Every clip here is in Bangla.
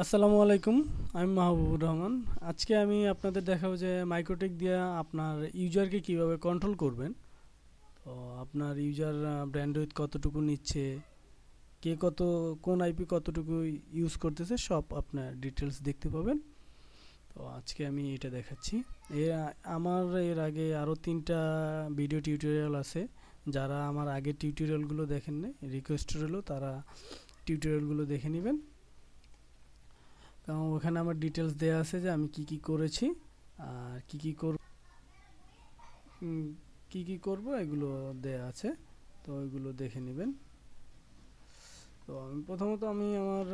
আসসালামু আলাইকুম। আমি মাহবুবুর রহমান। আজকে আমি আপনাদের দেখাবো যে মাইক্রোটেক দিয়ে আপনার ইউজারকে কিভাবে কন্ট্রোল করবেন। তো আপনার ইউজার ব্যান্ডউইথ কতটুকু নিচ্ছে, কে কত কোন আইপি কতটুকু ইউজ করতেছে, সব আপনার ডিটেলস দেখতে পাবেন। তো আজকে আমি এটা দেখাচ্ছি। এর আগে আরও 3টা ভিডিও টিউটোরিয়াল আছে। যারা আমার আগের টিউটোরিয়ালগুলো দেখেন নাই, রিকোয়েস্ট রইল তারা টিউটোরিয়ালগুলো দেখে নেবেন। কারণ ওখানে আমার ডিটেলস দেওয়া আছে যে আমি কি কি করেছি আর কি কি করব এগুলো দেয়া আছে। তো এগুলো দেখে নেবেন। তো প্রথমত আমি আমার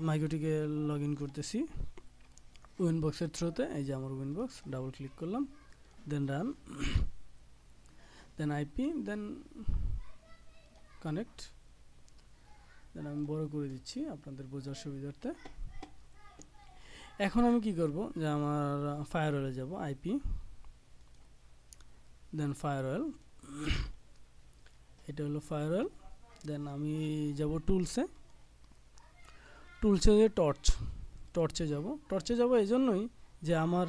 মাইক্রোটিকে লগ ইন করতেছি উইনবক্সের থ্রুতে। এই যে আমার উইনবক্স, ডাবল ক্লিক করলাম, দেন রান, দেন আইপি, দেন কানেক্ট। দেন আমি বড় করে দিচ্ছি আপনাদের বোঝার সুবিধার্থে। এখন আমি কি করব যে আমার ফায়ারওয়েলে যাব, আইপি, দেন ফায়ারওয়েল, এটা হলো ফায়ারওয়েল। দেন আমি যাব টুলসে যে টর্চে যাব এই জন্যই যে আমার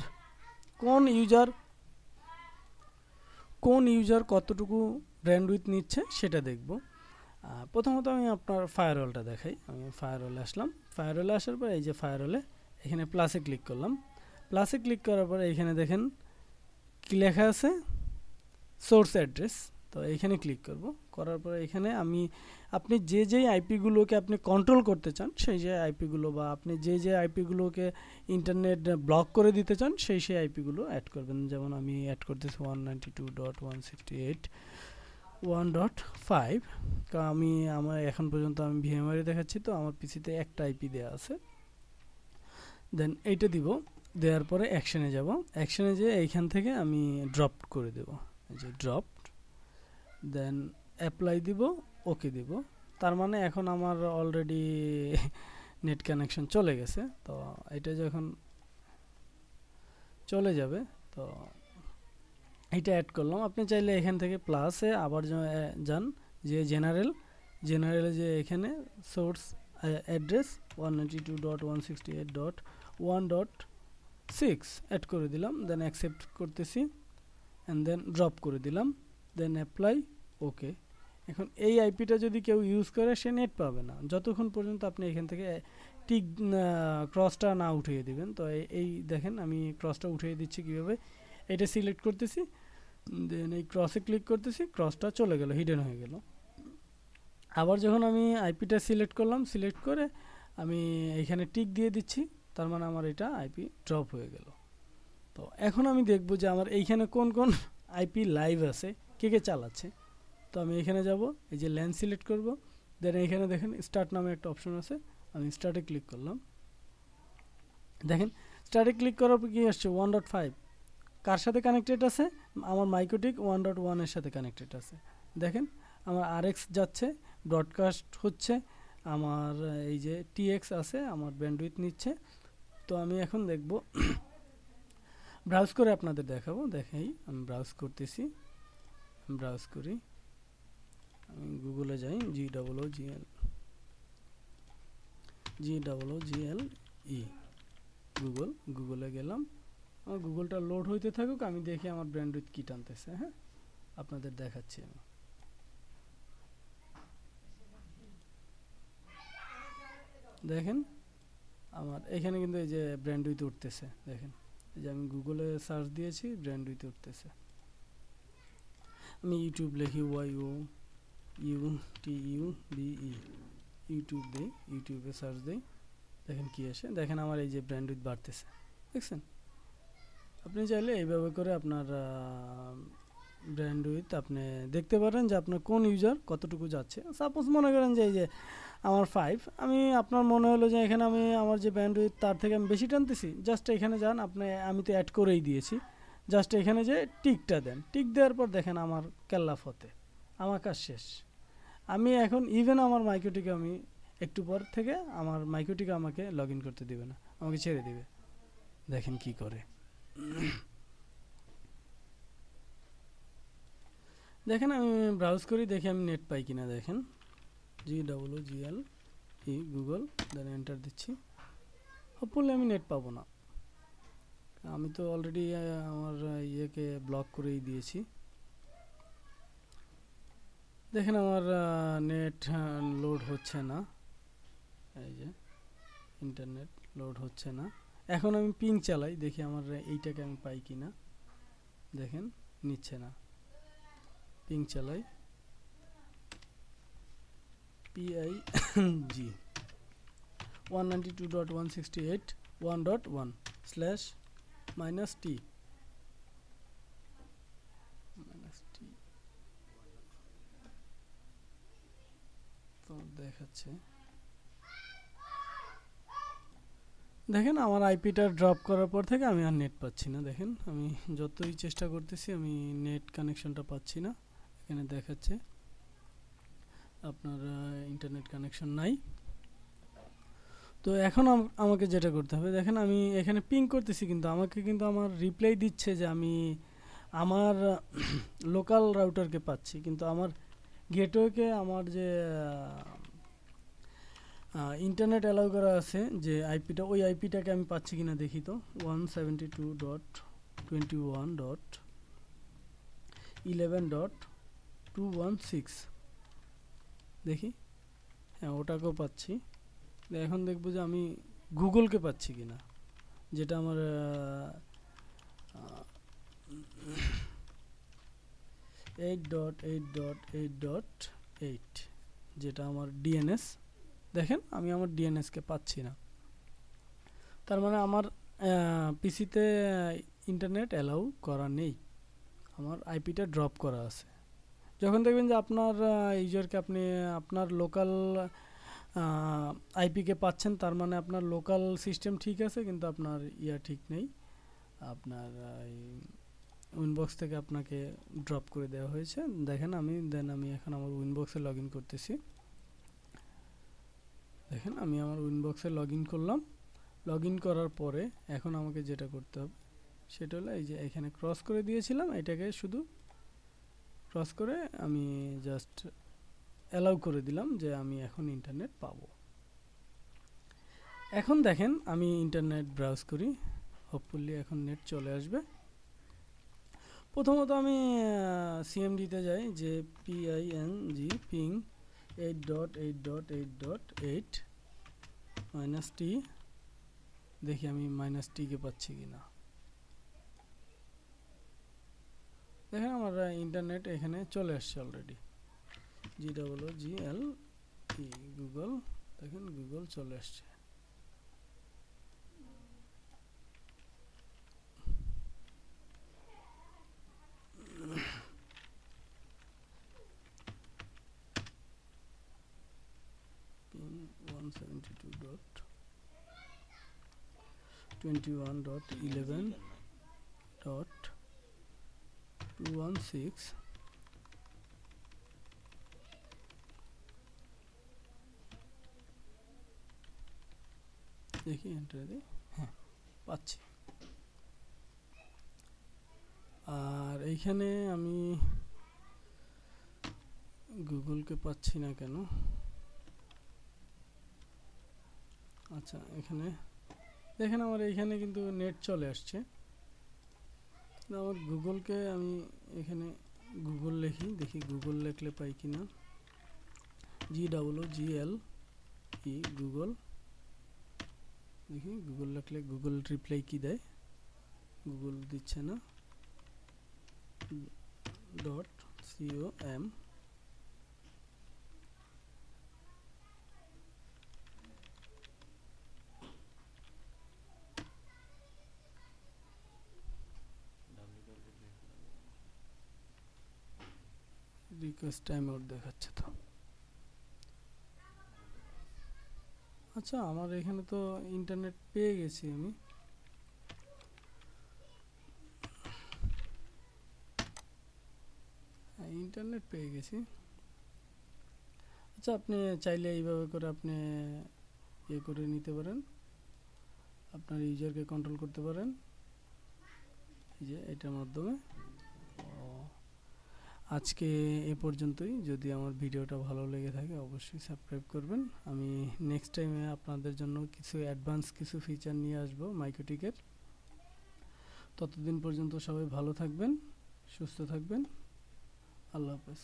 কোন ইউজার কতটুকু ব্যান্ডউইথ নিচ্ছে সেটা দেখব। প্রথমত আমি আপনার ফায়ারওয়েলটা দেখাই। আমি ফায়ারওয়েলে আসলাম। ফায়ারওয়েলে আসার পর এই যে ফায়ারওয়েলে এখানে প্লাসে ক্লিক করলাম। প্লাসে ক্লিক করার পরে এখানে দেখেন কি লেখা আছে, সোর্স অ্যাড্রেস। তো এখানে ক্লিক করব। করার পরে এখানে আপনি যে আইপিগুলোকে আপনি কন্ট্রোল করতে চান সেই আইপিগুলো, বা আপনি যে আইপিগুলোকে ইন্টারনেট ব্লক করে দিতে চান সেই আইপিগুলো অ্যাড করবেন। যেমন আমি অ্যাড করতেছি 192.168.1.5। কারণ আমার এখন পর্যন্ত আমি ভিএমওয়ারে দেখাচ্ছি, তো আমার পিসিতে একটা আইপি দেওয়া আছে। দেন এইটা দিব। দেওয়ার পরে অ্যাকশনে যাব। অ্যাকশনে যেয়ে এইখান থেকে আমি ড্রপ করে দেব, এই যে ড্রপ। দেন অ্যাপ্লাই দিব, ওকে দিব। তার মানে এখন আমার অলরেডি নেট কানেকশন চলে গেছে। তো এটা যখন চলে যাবে, তো এটা অ্যাড করলাম। আপনি চাইলে এখান থেকে প্লাসে আবার যান, যে জেনারেলে যে এখানে সোর্স অ্যাড্রেস 192.168.1.6 অ্যাড করে দিলাম। দেন অ্যাকসেপ্ট করতেছি অ্যান্ড দেন ড্রপ করে দিলাম। দেন অ্যাপ্লাই, ওকে। এখন এই আইপিটা যদি কেউ ইউজ করে সে নেট পাবে না যতক্ষণ পর্যন্ত আপনি এখান থেকে টিক ক্রসটা না উঠিয়ে দিবেন। তো এই দেখেন আমি ক্রসটা উঠিয়ে দিচ্ছি কিভাবে। এটা সিলেক্ট করতেছি, দেন এই ক্রসে ক্লিক করতেছি, ক্রসটা চলে গেল, হিডেন হয়ে গেল। আবার যখন আমি আইপিটা সিলেক্ট করলাম, সিলেক্ট করে আমি এখানে টিক দিয়ে দিচ্ছি, তার মানে আমার এটা আইপি ড্রপ হয়ে গেল। তো এখন আমি দেখব যে আমার এইখানে কোন কোন আইপি লাইভ আছে, কে কে চালাচ্ছে। তো আমি এখানে যাব, এই যে ল্যান সিলেক্ট করব। দেন এখানে দেখেন স্টার্ট নামে একটা অপশন আছে, আমি স্টার্টে ক্লিক করলাম। দেখেন স্টার্টে ক্লিক করার পর কি আসছে, 1.5 কার সাথে কানেক্টেড আছে, আমার মাইক্রোটিক 1.1 এর সাথে কানেক্টেড আছে। দেখেন আমার আরএক্স যাচ্ছে, ব্রডকাস্ট হচ্ছে, আমার এই যে টিএক্স আছে, আমার ব্যান্ডউইথ নিচ্ছে। তো আমি এখন দেখব, ব্রাউজ করে আপনাদের দেখাবো। দেখাই, আমি ব্রাউজ করতেছি, ব্রাউজ করি। আমি গুগলে যাই, GOOGLE, গুগলে গেলাম। আমার গুগলটা লোড হইতে থাকুক, আমি দেখি আমার ব্যান্ডউইথ কি টানতেছে। হ্যাঁ, আপনাদের দেখাচ্ছি আমি। দেখেন আমার এখানে কিন্তু এই যে ব্যান্ডউইথ উঠতেছে। দেখেন এই যে আমি গুগলে সার্চ দিয়েছি, ব্যান্ডউইথ উঠতেছে। আমি ইউটিউব লিখি, YOUTUBE, ইউটিউব দেই, ইউটিউবে সার্চ দেই, দেখেন কি আসে। দেখেন আমার এই যে ব্যান্ডউইথ বাড়তেছে, দেখছেন। আপনি চাইলে এইভাবে করে আপনার ব্যান্ডউইথ আপনি দেখতে পারেন যে আপনার কোন ইউজার কতটুকু যাচ্ছে। সাপোজ মনে করেন যে এই যে আমার 5, আপনার মনে হলো যে এখানে আমি আমার যে ব্যান্ডউইথ তার থেকে আমি বেশি টানতেছি, জাস্ট এখানে যান। আমি তো অ্যাড করেই দিয়েছি, জাস্ট এখানে যে টিকটা দেন। টিক দেওয়ার পর দেখেন আমার কেল্লা ফতে, আমার কাজ শেষ। আমি এখন ইভেন আমার মাইক্রোটিকে আমি একটু পর থেকে আমার মাইক্রোটিকে আমাকে লগ ইন করতে দিবে না, আমাকে ছেড়ে দিবে। দেখেন কি করে। দেখেন আমি ব্রাউজ করি, দেখি আমি নেট পাই কিনা। দেখেন GOOGLE ই গুগল, দেন এন্টার দিচ্ছি। হোপফুলি আমি নেট পাবো না, আমি তো অলরেডি আমার ইয়েকে ব্লক করেই দিয়েছি। দেখেন আমার নেট লোড হচ্ছে না, এই যে ইন্টারনেট লোড হচ্ছে না। এখন আমি পিং চালাই, দেখি আমার এইটাকে আমি পাই কিনা। দেখেন নিচ্ছে না, পিং চালাই PIG 192.168.1.1/-t তো দেখাচ্ছে। দেখেন আমার আইপিটা ড্রপ করার পর থেকে আমি আর নেট পাচ্ছি না। দেখেন আমি যতই চেষ্টা করতেছি আমি নেট কানেকশনটা পাচ্ছি না। এখানে দেখাচ্ছে আপনার ইন্টারনেট কানেকশন নাই। তো এখন আমাকে যেটা করতে হবে, দেখেন আমি এখানে পিং করতেছি কিন্তু আমাকে কিন্তু আমার রিপ্লাই দিচ্ছে যে আমি আমার লোকাল রাউটারকে পাচ্ছি, কিন্তু আমার গেটওয়েকে আমার যে ইন্টারনেট অ্যালাউ করা আছে যে আইপিটা, ওই আইপিটাকে আমি পাচ্ছি কিনা দেখি তো। 172.21.11.216 দেখি, হ্যাঁ ওটাকেও পাচ্ছি। এখন দেখবো যে আমি গুগলকে পাচ্ছি কিনা, যেটা আমার 8.8.8.8 যেটা আমার ডিএনএস। দেখেন আমি আমার ডিএনএসকে পাচ্ছি না, তার মানে আমার পিসিতে ইন্টারনেট অ্যালাউ করা নেই, আমার আইপিটা ড্রপ করা আছে। যখন দেখবেন যে আপনার ইউজারকে আপনি আপনার লোকাল আইপিকে পাচ্ছেন, তার মানে আপনার লোকাল সিস্টেম ঠিক আছে, কিন্তু আপনার ইয়া ঠিক নেই, আপনার উইনবক্স থেকে আপনাকে ড্রপ করে দেওয়া হয়েছে। দেখেন আমি এখন আমার উইনবক্সে লগ ইন করতেছি। দেখেন আমি আমার উইনবক্সে লগ ইন করলাম। লগ ইন করার পরে এখন আমাকে যেটা করতে হবে সেটা হলো এই যে এখানে ক্রস করে দিয়েছিলাম, এটাকে শুধু ক্রস করে আমি জাস্ট অ্যালাউ করে দিলাম যে আমি এখন ইন্টারনেট পাবো। এখন দেখেন আমি ইন্টারনেট ব্রাউজ করি, হোপফুলি এখন নেট চলে আসবে। প্রথমত আমি সিএমডিতে যাই, যে PING পিং 8.8.8.8 -t, দেখি আমি -t কে পাচ্ছি কিনা। দেখেন আমার ইন্টারনেট এখানে চলে আসছে অলরেডি, GWGL গুগল, দেখেন গুগল চলে আসছে। পিং 172.21.11.216 দেখি এন্টার দিই, হ্যাঁ পাচ্ছি। আর এইখানে আমি গুগলকে পাচ্ছি না কেন? আচ্ছা এখানে দেখেন আমার এইখানে কিন্তু নেট চলে আসছে। আমার গুগলকে আমি এখানে গুগল লিখি, দেখি গুগল লিখলে পাই কিনা। GWGL গুগল, দেখি গুগল লিখলে গুগল রিপ্লাই কি দেয়। গুগল দিচ্ছে না, .com রিকোয়েস্ট টাইম আউট দেখাচ্ছে তো। আচ্ছা আমার এখানে তো ইন্টারনেট পেয়ে গেছি আমি। ইন্টারনেট পেয়ে গেছি। আচ্ছা আপনি চাইলে এইভাবে করে আপনি ইয়ে করে নিতে পারেন, আপনার ইউজারকে কন্ট্রোল করতে পারেন, এই যে এটার মাধ্যমে। আজকে এ পর্যন্তই। যদি আমার ভিডিওটা ভালো লেগে থাকে অবশ্যই সাবস্ক্রাইব করবেন। আমি নেক্সট টাইমে আপনাদের জন্য কিছু অ্যাডভান্স কিছু ফিচার নিয়ে আসবো মাইক্রোটিকের। ততদিন পর্যন্ত সবাই ভালো থাকবেন, সুস্থ থাকবেন। আল্লাহ হাফেজ।